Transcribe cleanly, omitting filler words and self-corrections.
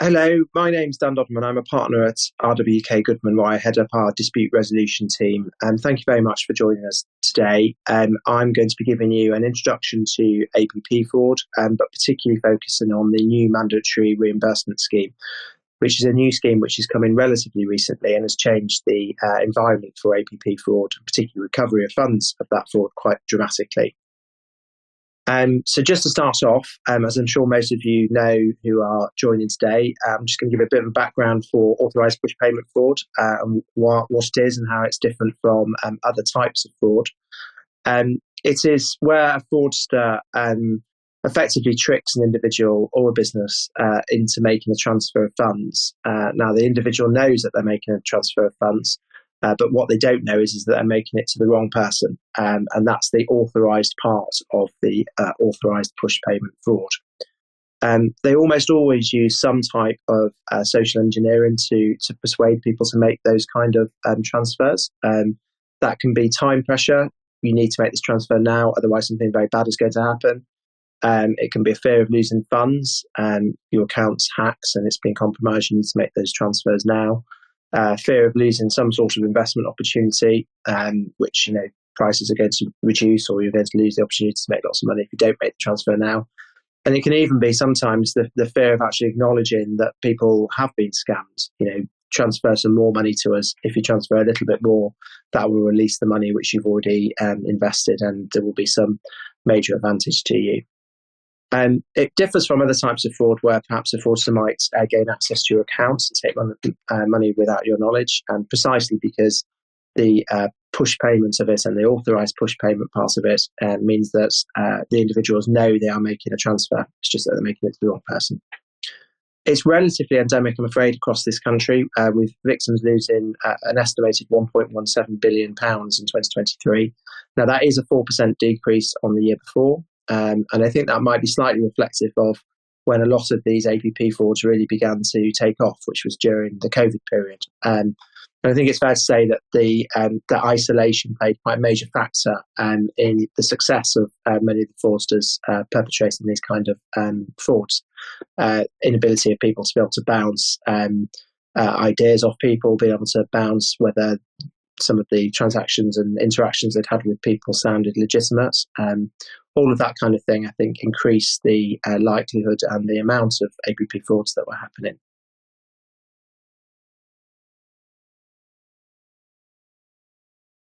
Hello, my name's Dan Dodman. I'm a partner at RWK Goodman, where I head up our dispute resolution team. And thank you very much for joining us today. I'm going to be giving you an introduction to APP fraud, but particularly focusing on the new mandatory reimbursement scheme, which is a new scheme which has come in relatively recently and has changed the environment for APP fraud, particularly recovery of funds of that fraud, quite dramatically. So just to start off, as I'm sure most of you know who are joining today, I'm just going to give a bit of a background for authorised push payment fraud and what it is and how it's different from other types of fraud. It is where a fraudster effectively tricks an individual or a business into making a transfer of funds. Now, the individual knows that they're making a transfer of funds, but what they don't know is that they're making it to the wrong person, and that's the authorised part of the authorised push payment fraud. They almost always use some type of social engineering to persuade people to make those kind of transfers. That can be time pressure. You need to make this transfer now, otherwise something very bad is going to happen. It can be a fear of losing funds. Your account's hacked and it's been compromised. You need to make those transfers now. Fear of losing some sort of investment opportunity, which prices are going to reduce, or you're going to lose the opportunity to make lots of money if you don't make the transfer now. And it can even be sometimes the fear of actually acknowledging that people have been scammed. Transfer some more money to us. If you transfer a little bit more, that will release the money which you've already invested, and there will be some major advantage to you. It differs from other types of fraud where perhaps a fraudster might gain access to your account and take money without your knowledge, and precisely because the push payment of it and the authorised push payment part of it means that the individuals know they are making a transfer. It's just that they're making it to the wrong person. It's relatively endemic, I'm afraid, across this country, with victims losing an estimated £1.17 billion in 2023. Now, that is a 4% decrease on the year before. And I think that might be slightly reflective of when a lot of these APP frauds really began to take off, which was during the COVID period. And I think it's fair to say that the isolation played quite a major factor in the success of many of the fraudsters perpetrating these kind of frauds. Inability of people to be able to bounce ideas off people, being able to bounce whether some of the transactions and interactions they'd had with people sounded legitimate. All of that kind of thing, I think, increased the likelihood and the amount of APP frauds that were happening.